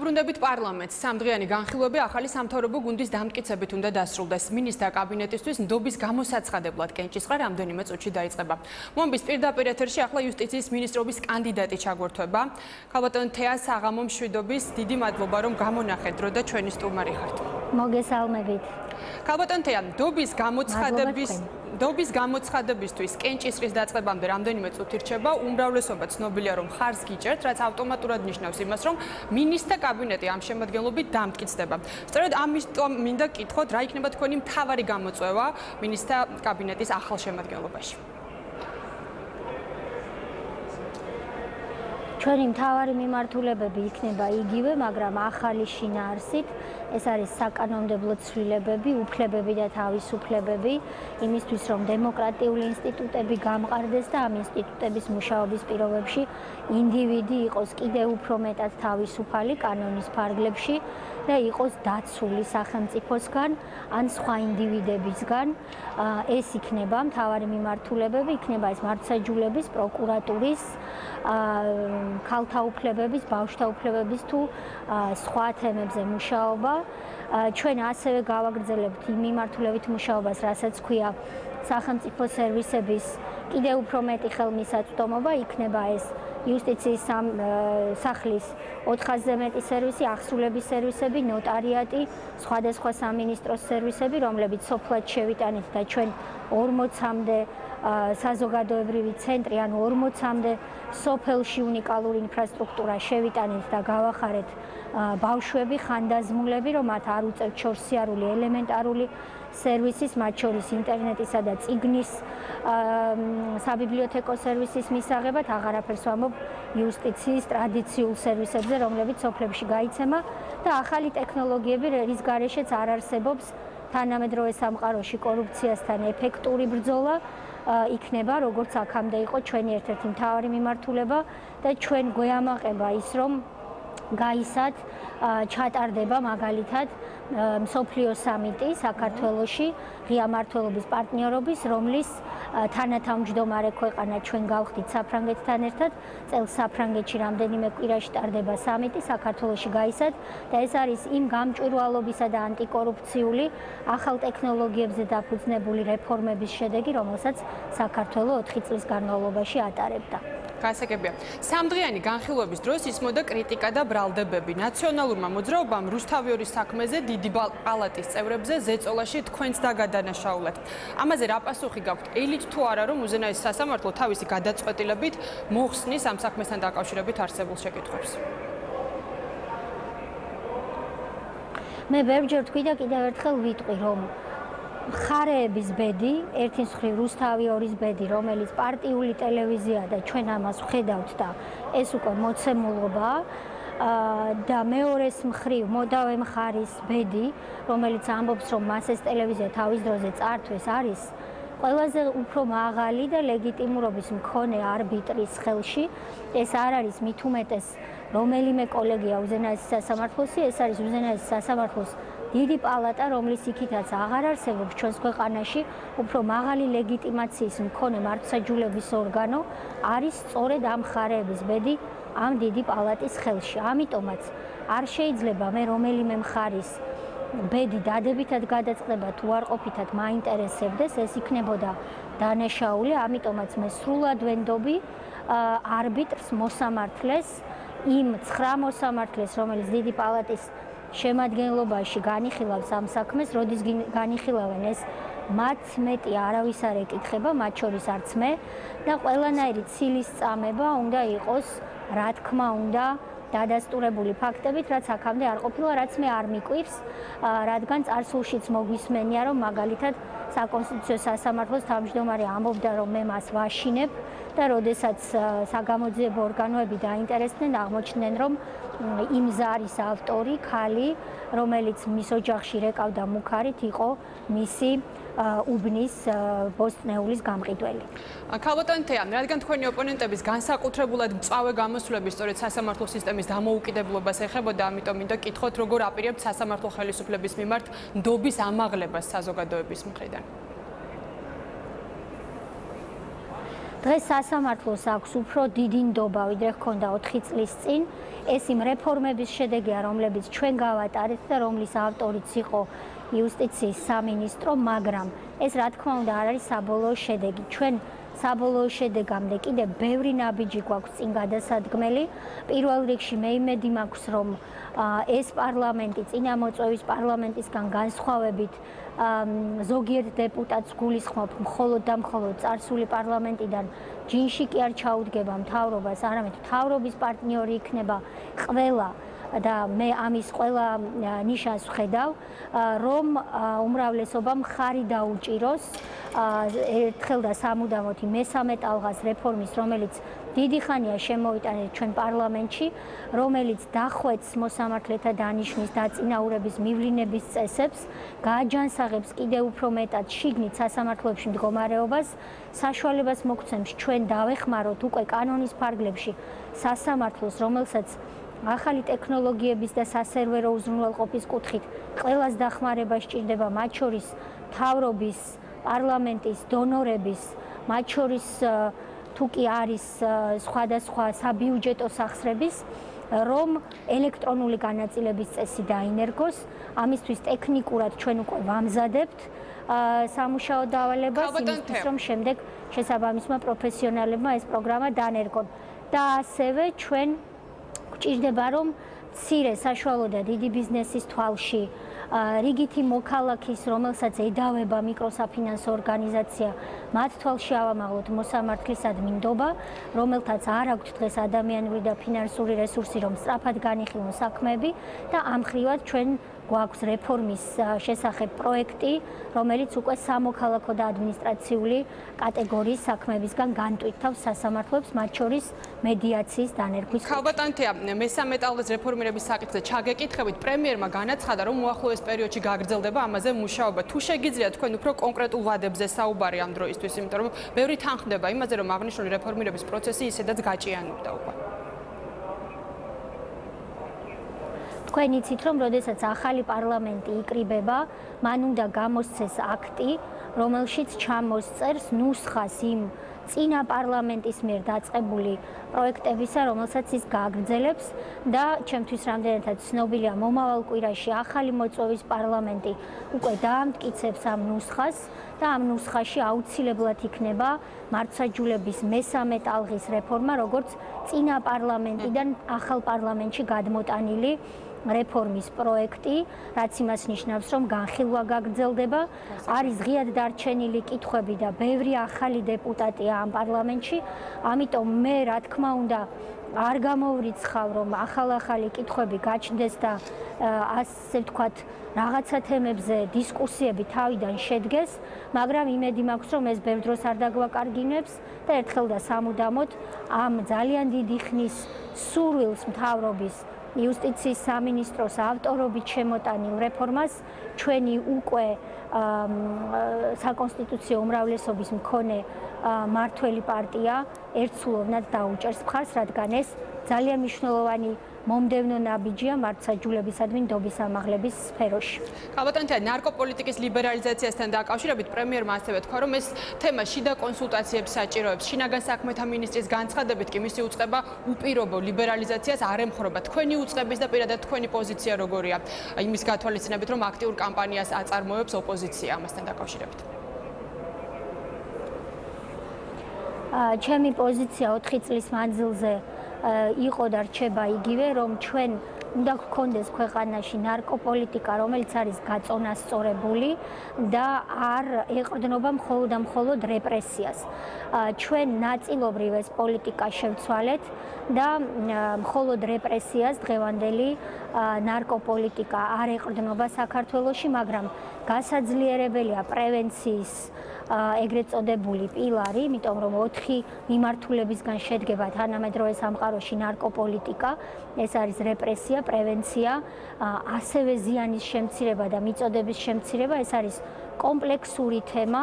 დაუბრუნდებით პარლამენტს. Სამდღიანი განხილვები ახალი სამთავრობო გუნდის დამტკიცებით უნდა დასრულდეს. მინისტრთა კაბინეტისთვის ნდობის გამოსაცხადებლად კენჭისყრა რამდენიმე წუთში დაიწყება. მომბის პირდაპირ ეთერში ახლა იუსტიციის მინისტრობის კანდიდატი ჩაგვერთვება. ქალბატონ თეა საღამომშვიდობის დიდი მადლობა რომ გამონახეთ დრო და ჩვენი სტუმარი ხართ. მოგესალმებით. ქალბატონ თეა, ნდობის გამოცხადებისთვის კენჭისყრის დაწყებამდე რამდენიმე წუთი რჩება. უმრავლესობა ცნობილია რომ ხარს გიჭერთ, რაც ავტომატურად ნიშნავს იმას, რომ მინისტრთა კაბინეტი ამ შემადგენლობით დამტკიცდება. სწორედ ამიტომ მინდა გკითხოთ, რა იქნება თქვენი მთავარი გამოწვევა მინისტრთა კაბინეტის ახალ შემადგენლობაში? ჩვენი მთავარი მიმართულებები იქნება იგივე, მაგრამ ახალი შინაარსით. ეს არის საკანონმდებლო ცვლილებები, უფლებები და თავისუფლებები, იმისთვის რომ დემოკრატიული ინსტიტუტები გამყარდეს და ამ ინსტიტუტების მუშაობის პირობებში ინდივიდი იყოს კიდევ უფრო მეტად თავისუფალი კანონის ფარგლებში და იყოს დაცული სახელმწიფოსგან ან სხვა ინდივიდებისგან. ეს იქნება მთავარი მიმართულებები, იქნება ეს მართლმსაჯულების, პროკურატურის, ქალთა უფლებების, ბავშვთა უფლებების თუ სხვა თემებზე მუშაობა. ჩვენ ასევე გავაგრძელებთ იმ მიმართულებით მუშაობას, რასაც ქვია სახელმწიფო სერვისების კიდევ უფრო მეტი ხელმისაწვდომობა, იქნება ეს იუსტიციის სახლის 400-ზე მეტი სერვისი, აღსრულების სერვისები, ნოტარიატი, სხვადასხვა სამინისტროს სერვისები, რომლებიც სოფლად შევიტანით და ჩვენ 40-მდე საზოგადოებრივი ცენტრი, ანუ 40-მდე სოფელში უნიკალური ინფრასტრუქტურა შევიტანით და გავახარეთ ბავშვები, ხანდაზმულები, რომ მათ არ უწევთ შორსიარული ელემენტარული სერვისის, მათ შორის ინტერნეტისა და წიგნის საბიბლიოთეკო სერვისის მისაღებად, აღარაფერს ვამბობ იუსტიციის ტრადიციულ სერვისებზე, რომლებიც სოფლებში გაიცემა და ახალი ტექნოლოგიები, რის გარეშეც არ არსებობს თანამედროვე სამყაროში კორუფციასთან ეფექტური ბრძოლა, იქნება, როგორც აქამდე იყო ჩვენი ერთ-ერთი მთავარი მიმართულება და ჩვენ გვეამაყება ის, რომ გაისად ჩატარდება მაგალითად მსოფლიო სამიტი საქართველოში ღია მმართველობის პარტნიორობის, რომლის თანათავმჯდომარე ქვეყანა ჩვენ გავხდით საფრანგეთთან ერთად. წელს საფრანგეთში რამდენიმე კვირაში ტარდება სამიტი საქართველოში გაისად და ეს არის იმ გამჭვირვალობისა და ანტიკორუფციული ახალ ტექნოლოგიებზე დაფუძნებული რეფორმების შედეგი, რომელსაც საქართველო 4 წლის განმავლობაში ატარებდა. გასაგებია. სამდღიანი განხილვების დროს ისმოდა კრიტიკა და ბრალდებები. ნაციონალურმა მოძრაობამ რუსთავიორის საქმეზე დიდი პალატის წევრებზე ზეწოლაში თქვენს დაგადანაშაულეთ. ამაზე რა პასუხი გაქვთ? ელით თუ არა რომ უზენაესი სასამართლო თავისი გადაწყვეტილებით მოხსნის ამ საქმესთან დაკავშირებით არსებულ შეკითხვებს? მე ბევრჯერ თქვი და კიდევ ერთხელ ვიტყვი, რომ ხარეების ბედი, ერთის მხრივ რუსთავიორის ბედი, რომელიც პარტიული ტელევიზია და ჩვენ ამას ვხედავთ და ეს უკვე მოცემულობაა და მეორეს მხრივ მოდავე მხარის ბედი, რომელიც ამბობს, რომ მას ეს ტელევიზია თავის დროზე წართვეს, არის ყველაზე უფრო მაღალი და ლეგიტიმურობის მქონე არბიტრის ხელში. ეს არ არის მით უმეტეს რომელიმე კოლეგია უზენაესი სასამართლოსი, ეს არის უზენაესი სასამართლოს დიდი პალატა, რომლის იქითაც აღარ არსებობს ჩვენს ქვეყანაში უფრო მაღალი ლეგიტიმაციის მქონე მართლმსაჯულების ორგანო, არის სწორედ ამ ხარეების ბედი ამ დიდი პალატის ხელში. ამიტომაც არ შეიძლება მე რომელიმე მხარის ბედი დადებითად გადაწყდება თუ არ ყოფითად მაინტერესებდეს, ეს იქნებოდა დანაშაული, ამიტომაც მე სრულად ვენდობი არბიტრს მოსამართლეს, იმ 9 მოსამართლეს, რომელიც დიდი პალატის შემადგენლობაში განიხილავს ამ საქმეს, როდის განიხილავენ ეს მათ მეტი არავის არ ეკითხება, მათ შორის არც მე და ყველანაირი ცილის წამება უნდა იყოს, რა თქმა უნდა, დადასტურებული ფაქტებით, რაც აქამდე არ ყოფილა, რაც მე არ მიკვირს, რადგან წარსულშიც მოგვისმენია, რომ მაგალითად საკონსტიტუციო სასამართლოს თავმჯდომარე ამბობდა, რომ მე მას ვაშინებ და როდესაც საგამოძიებო ორგანოები დაინტერესდნენ, აღმოჩნდნენ, რომ იმ ზარის ავტორი, ქალი, რომელიც მის ოჯახში რეკავდა მუქარით, იყო მისი უბნის ბოსტნეულის გამყიდველი. ქალბატონ თეა, რადგან თქვენი ოპონენტების განსაკუთრებულად მწვავე გამოსვლები სწორედ სასამართლო სისტემის დამოუკიდებლობას ეხებოდა, ამიტომ მინდა გკითხოთ, როგორ აპირებთ სასამართლო ხელისუფლების მიმართ ნდობის ამაღლებას საზოგადოების მხრიდან? დღეს სასამართლოს აქვს უფრო დიდი ნდობა, ვიდრე ჰქონდა 4 წლის წინ. ეს იმ რეფორმების შედეგია, რომლებიც ჩვენ გავატარეთ და რომლის ავტორიც იყო იუსტიციის სამინისტრო, მაგრამ ეს რა თქმა უნდა არ არის საბოლოო შედეგი. ჩვენ საბოლოო შედეგამდე კიდე ბევრი ნაბიჯი გვაქვს წინ გადასადგმელი. პირველ რიგში მე იმედი მაქვს, რომ ეს პარლამენტი წინამოწვევის პარლამენტისგან განსხვავებით ზოგიერთ დეპუტატს გულისხმობ მხოლოდ და მხოლოდ წარსული პარლამენტიდან ჯინში კი არ ჩაუდგება მთავრობას, არამედ მთავრობის პარტნიორი იქნება ყველა და მე ამის ყველა ნიშანს ვხედავ, რომ უმრავლესობამ ხარი დაუჭიროს ერთხელ და სამუდამოდ მესამე ტალღას რეფორმის, რომელიც დიდი ხანია შემოიტანეთ ჩვენ პარლამენტში, რომელიც დახვეწს მოსამართლეთა დანიშვნის დაწინაურების მივლინების წესებს, გააჯანსაღებს კიდევ უფრო მეტად შიგნით სასამართლოებში მდგომარეობას, საშუალებას მოგცემს ჩვენ დავეხმაროთ უკვე კანონის ფარგლებში სასამართლოს, რომელსაც ახალი ტექნოლოგიების და სასერვერო უზრუნველყოფის კუთხით ყველას დახმარება სჭირდება, მათ შორის მთავრობის, პარლამენტის, დონორების, მათ შორის თუ კი არის სხვადასხვა საბიუჯეტო სახსრების, რომ ელექტრონული განაწილების წესი დაინერგოს. ამისთვის ტექნიკურად ჩვენ უკვე ვამზადებთ სამუშაო დავალებას, იმისთვის რომ შემდეგ შესაბამისმა პროფესიონალებმა ეს პროგრამა დანერგონ. და ასევე ჩვენ გვჭირდება, რომ მცირე, საშუალო და დიდი ბიზნესის თვალში რიგითი მოქალაქის, რომელსაც ედავება მიკროსაფინანსო ორგანიზაცია, მათ თვალში ავამაღლოთ მოსამართლისადმი ნდობა, რომელთაც არ აქვთ დღეს ადამიანური და ფინანსური რესურსი, რომ სწრაფად განიხილონ საქმეები და ამ მხრივად ჩვენ გვაქვს რეფორმის შესახებ პროექტი, რომელიც უკვე სამოქალაქო და ადმინისტრაციული კატეგორიის საქმეებისგან განტვირთავს სასამართლოებს, მათ შორის მედიაციის დანერგვის. ქალბატონთია, მესამე ტალღის რეფორმირების საკითხზე ჩაგეკითხებით, პრემიერმა განაცხადა, რომ უახლოეს პერიოდში გაგრძელდება ამაზე მუშაობა. თუ შეგიძლიათ თქვენ უფრო კონკრეტულ ვადებზე საუბარი ამ დროისთვის, იმიტომ რომ ბევრი თანხმდება იმაზე, რომ აღნიშნული რეფორმირების პროცესი ისედაც გაჭიანურდა უკვე. თქვენ იცით, რომ როდესაც ახალი პარლამენტი იკრიბება, მან უნდა გამოსცეს აქტი, რომელშიც ჩამოსწერს ნუსხას იმ წინა პარლამენტის მიერ დაწყებული პროექტებისა, რომელსაც ის გააგრძელებს და ჩემთვის რამდენადაც ცნობილია, მომავალ კვირაში ახალი მოწვევის პარლამენტი უკვე დაამტკიცებს ამ ნუსხას და ამ ნუსხაში აუცილებლად იქნება მართლმსაჯულების მესამე ტალღის რეფორმა, როგორც წინა პარლამენტიდან ახალ პარლამენტში გადმოტანილი რეფორმის პროექტი, რაც იმას ნიშნავს, რომ განხილვა გაგრძელდება, არის ღიად დარჩენილი კითხვები და ბევრი ახალი დეპუტატია ამ პარლამენტში, ამიტომ მე რა თქმა უნდა არ გამოვრიცხავ, რომ ახალ-ახალი კითხვები გაჩნდეს და ასე ვთქვათ, რაღაცა თემებზე დისკუსიები თავიდან შედგეს, მაგრამ იმედი მაქვს, რომ ეს ბევრ დროს არ დაგვაკარგინებს და ერთხელ და სამუდამოდ ამ ძალიან დიდი ხნის სურვილს მთავრობის იუსტიციის სამინისტროს ავტორობით შემოტანილ რეფორმას ჩვენი უკვე საკონსტიტუციო უმრავლესობის მქონე მმართველი პარტია ერთსულოვნად დაუჭერს მხარს, რადგან ეს ძალიან მნიშვნელოვანი მომდევნო ნაბიჯია მართლმსაჯულებისადმი ნდობის ამაღლების სფეროში. ქალბატონთია, ნარკოპოლიტიკის ლიბერალიზაციასთან დაკავშირებით პრემიერმა ასევე თქვა, რომ ეს თემა შიდა კონსულტაციებს საჭიროებს. შინაგან საქმეთა მინისტრის განცხადებით კი მისი უწყება უპირობო ლიბერალიზაციას არ ემხრობა. თქვენი უწყების და პირადად თქვენი პოზიცია როგორია? იმის გათვალისწინებით, რომ აქტიურ კამპანიას აწარმოებს ოპოზიცია ამასთან დაკავშირებით. ჩემი პოზიცია 4 წლის მანძილზე იყო და რჩება იგივე, რომ ჩვენ უნდა გქონდეს ქვეყანაში ნარკოპოლიტიკა, რომელიც არის გაწონასწორებული და არ ეყრდნობა მხოლოდ და მხოლოდ რეპრესიას. ჩვენ ნაწილობრივ ეს პოლიტიკა შევცვალეთ და მხოლოდ რეპრესიას დღევანდელი ნარკოპოლიტიკა არ ეყრდნობა საქართველოში, მაგრამ გასაძლიერებელია პრევენციის ეგრეთ წოდებული პილარი, იმიტომ რომ 4 მიმართულებისგან შედგება თანამედროვე სამყაროში ნარკოპოლიტიკა, ეს არის რეპრესია, პრევენცია, ასევე ზიანის შემცირება და მიწოდების შემცირება, ეს არის კომპლექსური თემა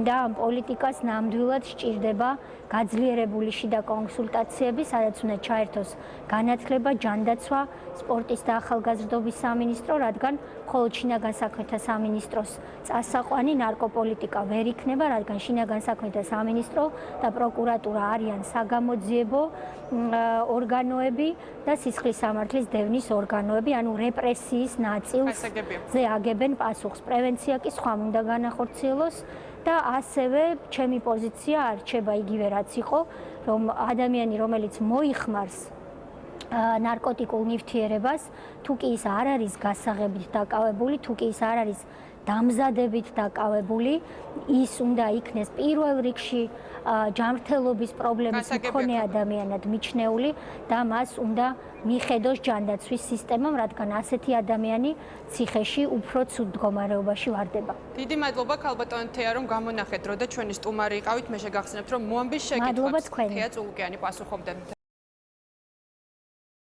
და ამ პოლიტიკას ნამდვილად სჭირდება გაძლიერებული შიდა კონსულტაციები, სადაც უნდა ჩაერთოს განათლება, ჯანდაცვა, სპორტის და ახალგაზრდობის სამინისტრო, რადგან მხოლოდ შინაგან საქმეთა სამინისტროს წასაყვანი ნარკოპოლიტიკა ვერ იქნება, რადგან შინაგან საქმეთა სამინისტრო და პროკურატურა არიან საგამოძიებო ორგანოები და სისხლის სამართლის დევნის ორგანოები, ანუ რეპრესიის ნაწილზე აგებენ პასუხს. პრევენცია კი სხვამ უნდა განახორციელოს და ასევე ჩემი პოზიცია არ რჩება იგივე რაც იყო, რომ ადამიანი, რომელიც მოიხმარს ნარკოტიკულ ნივთიერებას, თუ კი ის არ არის გასაღებით დაკავებული, თუ კი ის არ არის დამზადებით დაკავებული, ის უნდა იქნეს პირველ რიგში ჯანმრთელობის პრობლემის მქონე ადამიანად მიჩნეული და მას უნდა მიხედოს ჯანდაცვის სისტემამ, რადგან ასეთი ადამიანი ციხეში უფრო ცუდ მდგომარეობაში ვარდება. დიდი მადლობა ქალბატონ თეა, რომ გამონახეთ დრო და ჩვენი სტუმარი იყავით. მე შეგახსენებთ, რომ მოამბის შეკითხვებს თეა წულუკიანი პასუხობდა.